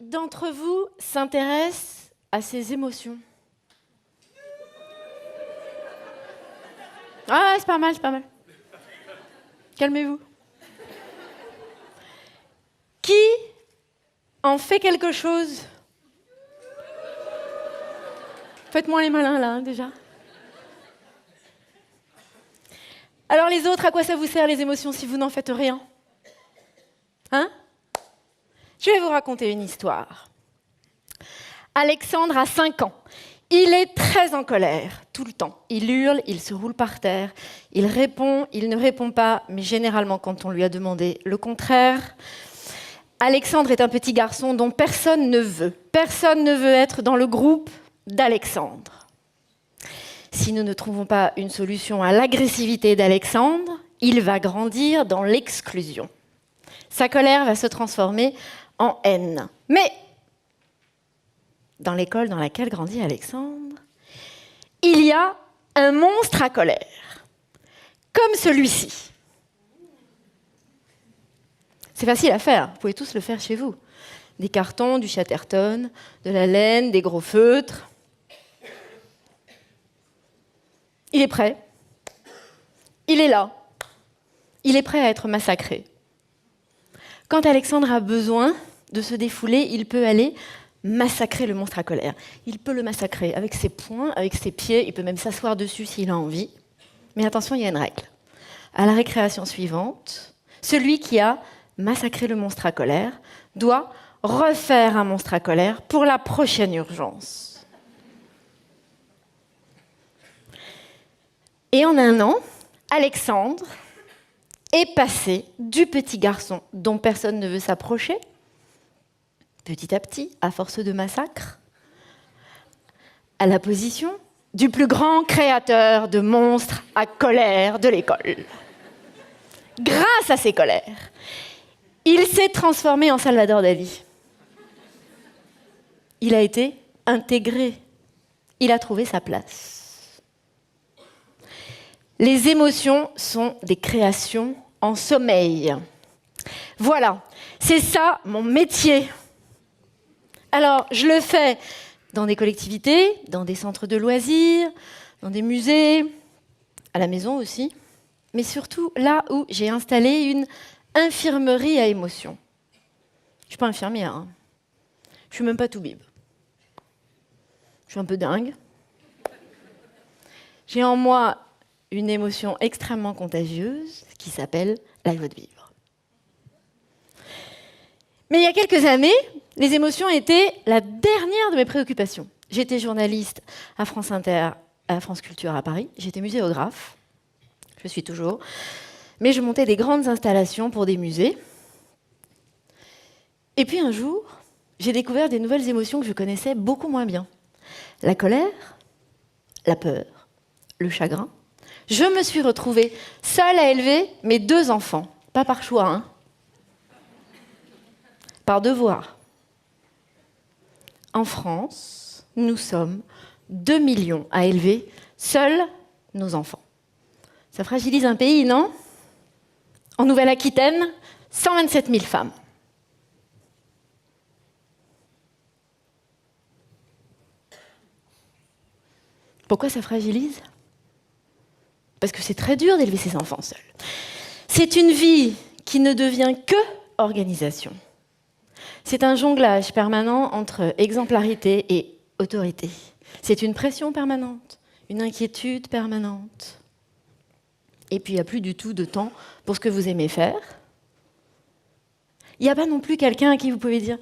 D'entre vous s'intéresse à ses émotions? Ah, c'est pas mal, c'est pas mal. Calmez-vous. Qui en fait quelque chose? Faites-moi les malins, là, déjà. Alors les autres, à quoi ça vous sert, les émotions, si vous n'en faites rien? Hein? Je vais vous raconter une histoire. Alexandre a 5 ans. Il est très en colère, tout le temps. Il hurle, il se roule par terre, il répond, il ne répond pas, mais généralement quand on lui a demandé le contraire. Alexandre est un petit garçon dont personne ne veut. Personne ne veut être dans le groupe d'Alexandre. Si nous ne trouvons pas une solution à l'agressivité d'Alexandre, il va grandir dans l'exclusion. Sa colère va se transformer en haine. Mais dans l'école dans laquelle grandit Alexandre, il y a un monstre à colère, comme celui-ci. C'est facile à faire, vous pouvez tous le faire chez vous. Des cartons, du Chatterton, de la laine, des gros feutres. Il est prêt. Il est là. Il est prêt à être massacré. Quand Alexandre a besoin de se défouler, il peut aller massacrer le monstre à colère. Il peut le massacrer avec ses poings, avec ses pieds, il peut même s'asseoir dessus s'il a envie. Mais attention, il y a une règle. À la récréation suivante, celui qui a massacré le monstre à colère doit refaire un monstre à colère pour la prochaine urgence. Et en 1 an, Alexandre est passé du petit garçon dont personne ne veut s'approcher, petit à petit, à force de massacre, à la position du plus grand créateur de monstres à colère de l'école. Grâce à ses colères, il s'est transformé en Salvador Dali. Il a été intégré. Il a trouvé sa place. Les émotions sont des créations en sommeil. Voilà, c'est ça mon métier. Alors, je le fais dans des collectivités, dans des centres de loisirs, dans des musées, à la maison aussi, mais surtout là où j'ai installé une infirmerie à émotions. Je ne suis pas infirmière, hein. Je ne suis même pas toubib. Je suis un peu dingue. J'ai en moi une émotion extrêmement contagieuse qui s'appelle la joie de vivre. Mais il y a quelques années, les émotions étaient la dernière de mes préoccupations. J'étais journaliste à France Inter, à France Culture à Paris. J'étais muséographe, je suis toujours. Mais je montais des grandes installations pour des musées. Et puis un jour, j'ai découvert des nouvelles émotions que je connaissais beaucoup moins bien. La colère, la peur, le chagrin. Je me suis retrouvée seule à élever mes 2 enfants. Pas par choix, hein. Par devoir. En France, nous sommes 2 millions à élever seuls nos enfants. Ça fragilise un pays, non? En Nouvelle-Aquitaine, 127 000 femmes. Pourquoi ça fragilise? Parce que c'est très dur d'élever ses enfants seuls. C'est une vie qui ne devient que organisation. C'est un jonglage permanent entre exemplarité et autorité. C'est une pression permanente, une inquiétude permanente. Et puis il n'y a plus du tout de temps pour ce que vous aimez faire. Il n'y a pas non plus quelqu'un à qui vous pouvez dire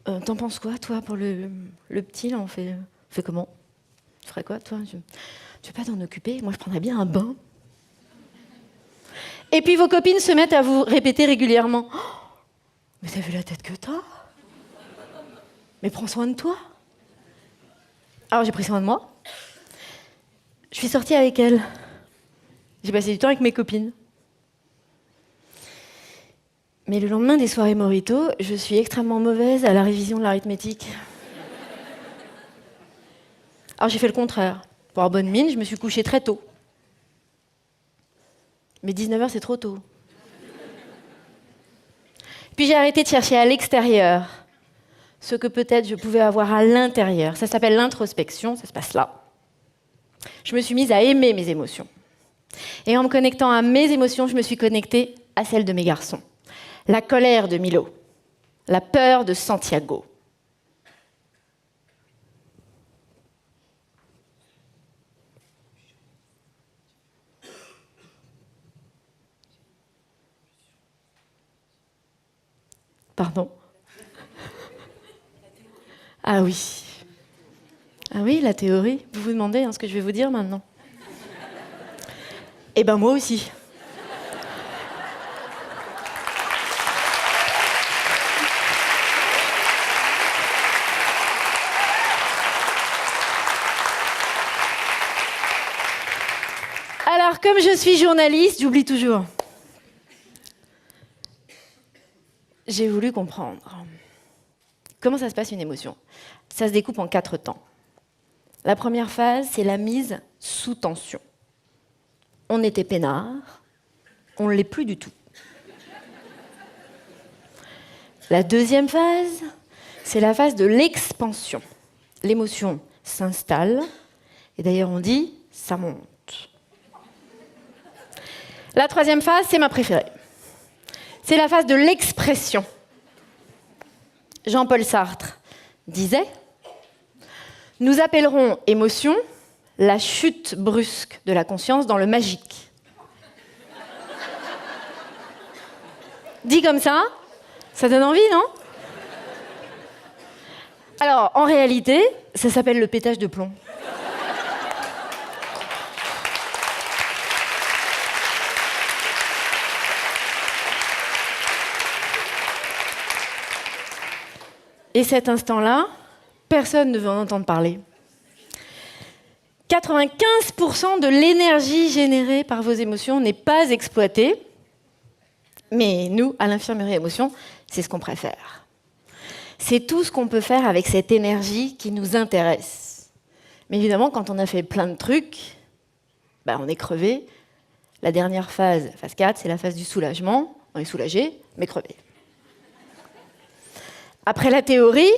t'en penses quoi, toi, pour le petit, là, on fait comment? Tu ferais quoi, toi? Tu veux pas t'en occuper? Moi, je prendrais bien un bain. Et puis vos copines se mettent à vous répéter régulièrement Mais t'as vu la tête que t'as? Mais prends soin de toi. Alors j'ai pris soin de moi. Je suis sortie avec elle. J'ai passé du temps avec mes copines. Mais le lendemain des soirées Morito, je suis extrêmement mauvaise à la révision de l'arithmétique. Alors j'ai fait le contraire. Pour avoir bonne mine, je me suis couchée très tôt. Mais 19h, c'est trop tôt. Puis j'ai arrêté de chercher à l'extérieur ce que peut-être je pouvais avoir à l'intérieur. Ça s'appelle l'introspection, ça se passe là. Je me suis mise à aimer mes émotions. Et en me connectant à mes émotions, je me suis connectée à celles de mes garçons. La colère de Milo, la peur de Santiago. Pardon? Ah oui. Ah oui, la théorie. Vous vous demandez ce que je vais vous dire maintenant? Eh ben moi aussi. Alors, comme je suis journaliste, j'oublie toujours. J'ai voulu comprendre. Comment ça se passe une émotion? Ça se découpe en 4 temps. La première phase, c'est la mise sous tension. On était peinard, on ne l'est plus du tout. La deuxième phase, c'est la phase de l'expansion. L'émotion s'installe, et d'ailleurs on dit « ça monte ». La troisième phase, c'est ma préférée. C'est la phase de l'expression. Jean-Paul Sartre disait « Nous appellerons émotion la chute brusque de la conscience dans le magique. » Dit comme ça donne envie, non? Alors, en réalité, ça s'appelle le pétage de plomb. Et cet instant-là, personne ne veut en entendre parler. 95% de l'énergie générée par vos émotions n'est pas exploitée. Mais nous, à l'infirmerie émotion, c'est ce qu'on préfère. C'est tout ce qu'on peut faire avec cette énergie qui nous intéresse. Mais évidemment, quand on a fait plein de trucs, on est crevé. La dernière phase 4, c'est la phase du soulagement. On est soulagé, mais crevé. Après la théorie,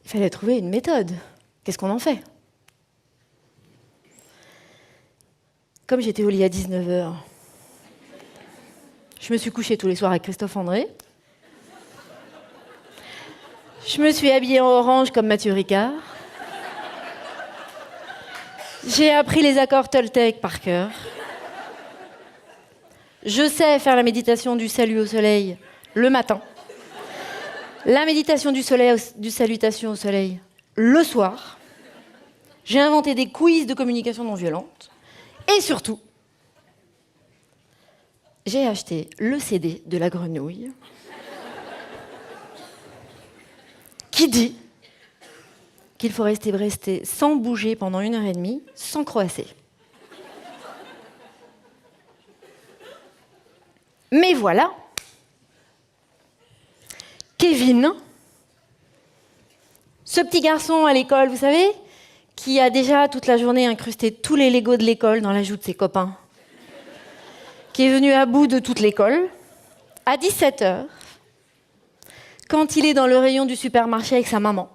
il fallait trouver une méthode. Qu'est-ce qu'on en fait? Comme j'étais au lit à 19h, je me suis couchée tous les soirs avec Christophe André. Je me suis habillée en orange comme Mathieu Ricard. J'ai appris les accords Toltec par cœur. Je sais faire la méditation du salut au soleil le matin. La méditation du salutation au soleil le soir. J'ai inventé des quiz de communication non violente. Et surtout, j'ai acheté le CD de la grenouille qui dit qu'il faut rester sans bouger pendant 1h30, sans croasser. Mais voilà, Kevin, ce petit garçon à l'école, vous savez, qui a déjà toute la journée incrusté tous les Legos de l'école dans la joue de ses copains, qui est venu à bout de toute l'école, à 17h, quand il est dans le rayon du supermarché avec sa maman,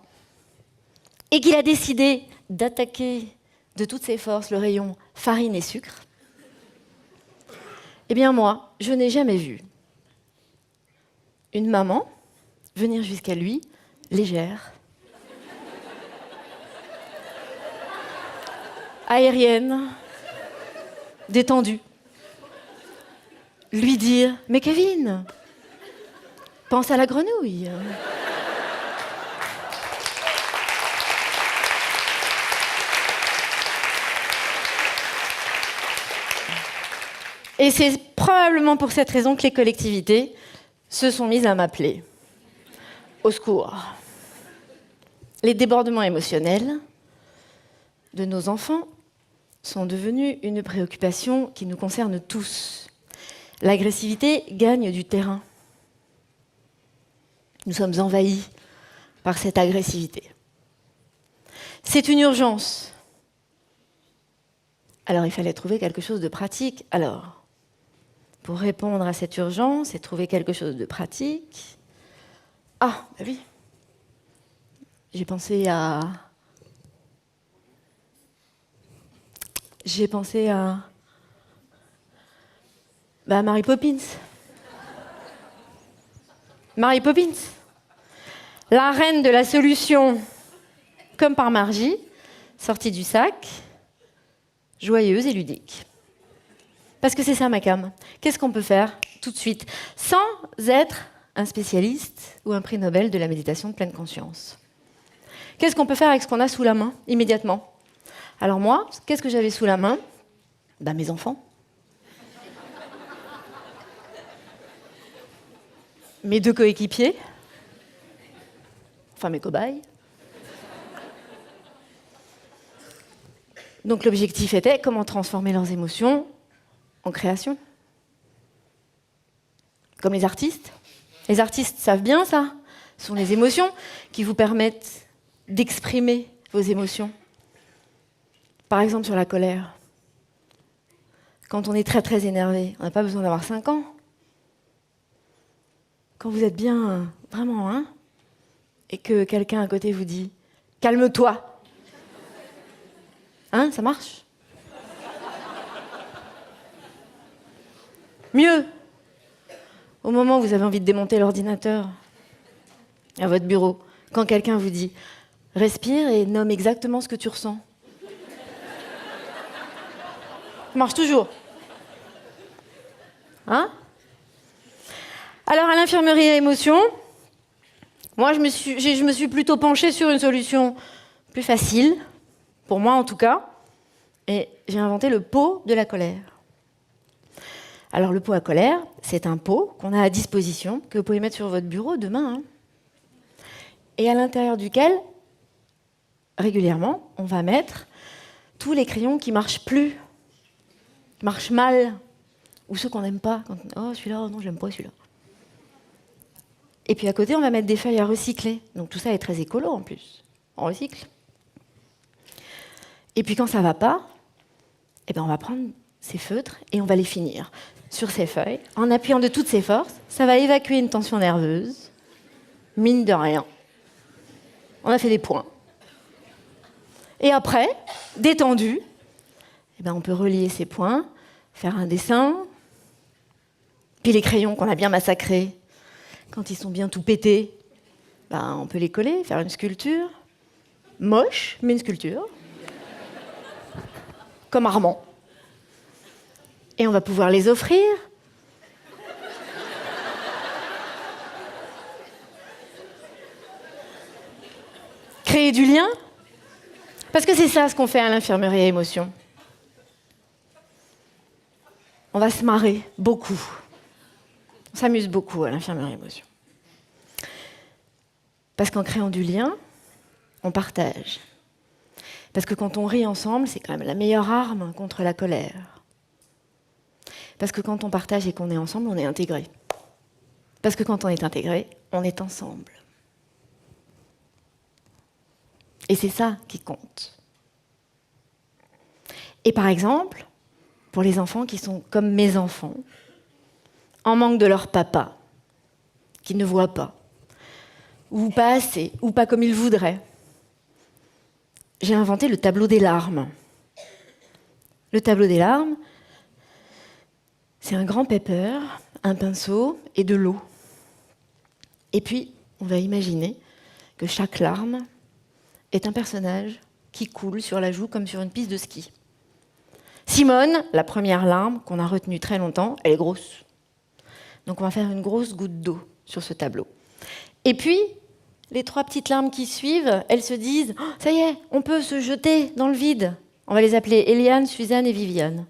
et qu'il a décidé d'attaquer de toutes ses forces le rayon farine et sucre, eh bien moi, je n'ai jamais vu une maman venir jusqu'à lui, légère, aérienne, détendue, lui dire « Mais Kevin, pense à la grenouille !» Et c'est probablement pour cette raison que les collectivités se sont mises à m'appeler. Au secours. Les débordements émotionnels de nos enfants sont devenus une préoccupation qui nous concerne tous. L'agressivité gagne du terrain. Nous sommes envahis par cette agressivité. C'est une urgence. Alors il fallait trouver quelque chose de pratique. Alors, pour répondre à cette urgence et trouver quelque chose de pratique, bah oui, j'ai pensé à Mary Poppins. Mary Poppins, la reine de la solution, comme par magie, sortie du sac, joyeuse et ludique. Parce que c'est ça ma cam. Qu'est-ce qu'on peut faire tout de suite, sans être un spécialiste ou un prix Nobel de la méditation de pleine conscience? Qu'est-ce qu'on peut faire avec ce qu'on a sous la main, immédiatement? Alors moi, qu'est-ce que j'avais sous la main? Mes enfants. Mes 2 coéquipiers. Enfin, mes cobayes. Donc l'objectif était comment transformer leurs émotions en création. Comme les artistes. Les artistes savent bien ça. Ce sont les émotions qui vous permettent d'exprimer vos émotions. Par exemple sur la colère. Quand on est très très énervé, on n'a pas besoin d'avoir 5 ans. Quand vous êtes bien, vraiment, et que quelqu'un à côté vous dit « Calme-toi », ça marche? Mieux, au moment où vous avez envie de démonter l'ordinateur à votre bureau, quand quelqu'un vous dit « Respire et nomme exactement ce que tu ressens ». Ça marche toujours. Alors, à l'infirmerie à émotion, moi, je me suis plutôt penchée sur une solution plus facile, pour moi en tout cas, et j'ai inventé le pot de la colère. Alors, le pot à colère, c'est un pot qu'on a à disposition, que vous pouvez mettre sur votre bureau demain, et à l'intérieur duquel, régulièrement, on va mettre tous les crayons qui marchent plus, qui marchent mal, ou ceux qu'on n'aime pas. Oh, celui-là, non, je l'aime pas, celui-là. Et puis à côté, on va mettre des feuilles à recycler. Donc tout ça est très écolo en plus. On recycle. Et puis quand ça ne va pas, on va prendre ces feutres et on va les finir sur ces feuilles. En appuyant de toutes ses forces, ça va évacuer une tension nerveuse. Mine de rien. On a fait des points. Et après, détendu, on peut relier ces points, faire un dessin. Puis les crayons qu'on a bien massacrés, quand ils sont bien tout pétés, on peut les coller, faire une sculpture. Moche, mais une sculpture. Comme Armand. Et on va pouvoir les offrir. Créer du lien. Parce que c'est ça ce qu'on fait à l'infirmerie à émotion. On va se marrer beaucoup. On s'amuse beaucoup à l'infirmerie émotion. Parce qu'en créant du lien, on partage. Parce que quand on rit ensemble, c'est quand même la meilleure arme contre la colère. Parce que quand on partage et qu'on est ensemble, on est intégré. Parce que quand on est intégré, on est ensemble. Et c'est ça qui compte. Et par exemple, pour les enfants qui sont comme mes enfants, en manque de leur papa, qui ne voit pas, ou pas assez, ou pas comme ils voudraient, j'ai inventé le tableau des larmes. Le tableau des larmes, c'est un grand paper, un pinceau et de l'eau. Et puis, on va imaginer que chaque larme est un personnage qui coule sur la joue comme sur une piste de ski. Simone, la première larme qu'on a retenue très longtemps, elle est grosse. Donc on va faire une grosse goutte d'eau sur ce tableau. Et puis, les 3 petites larmes qui suivent, elles se disent oh, « ça y est, on peut se jeter dans le vide ». On va les appeler Eliane, Suzanne et Viviane.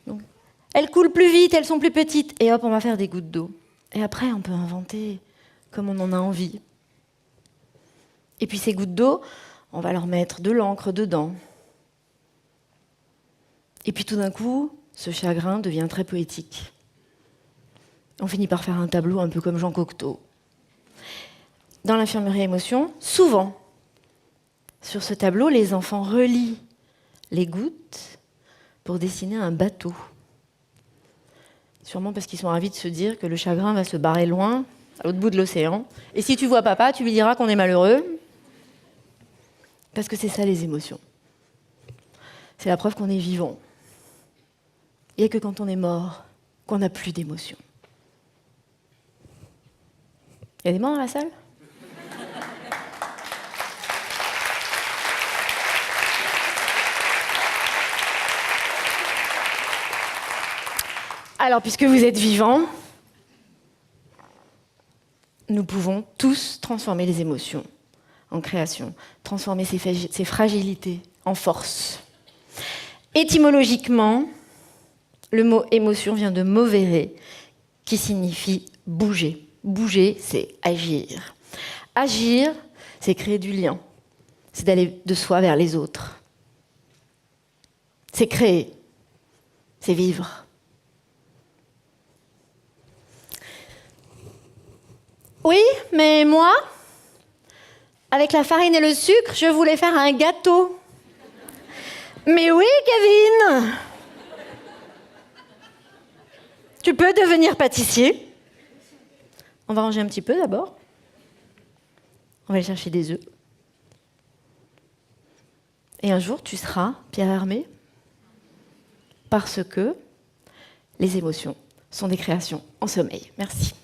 Donc, Elles coulent plus vite, elles sont plus petites. Et hop, on va faire des gouttes d'eau. Et après, on peut inventer comme on en a envie. Et puis ces gouttes d'eau, on va leur mettre de l'encre dedans. Et puis tout d'un coup, ce chagrin devient très poétique. On finit par faire un tableau un peu comme Jean Cocteau. Dans l'infirmerie émotion, souvent, sur ce tableau, les enfants relient les gouttes pour dessiner un bateau. Sûrement parce qu'ils sont ravis de se dire que le chagrin va se barrer loin, à l'autre bout de l'océan. Et si tu vois papa, tu lui diras qu'on est malheureux. Parce que c'est ça les émotions. C'est la preuve qu'on est vivant. Il n'y a que quand on est mort qu'on n'a plus d'émotions. Il y a des morts dans la salle ? Alors, puisque vous êtes vivants, nous pouvons tous transformer les émotions en création, transformer ces fragilités en force. Étymologiquement, le mot émotion vient de movere, qui signifie bouger. Bouger, c'est agir. Agir, c'est créer du lien. C'est d'aller de soi vers les autres. C'est créer. C'est vivre. Oui, mais moi, avec la farine et le sucre, je voulais faire un gâteau. Mais oui, Kevin, tu peux devenir pâtissier. On va ranger un petit peu d'abord. On va aller chercher des œufs. Et un jour, tu seras Pierre Hermé. Parce que les émotions sont des créations en sommeil. Merci.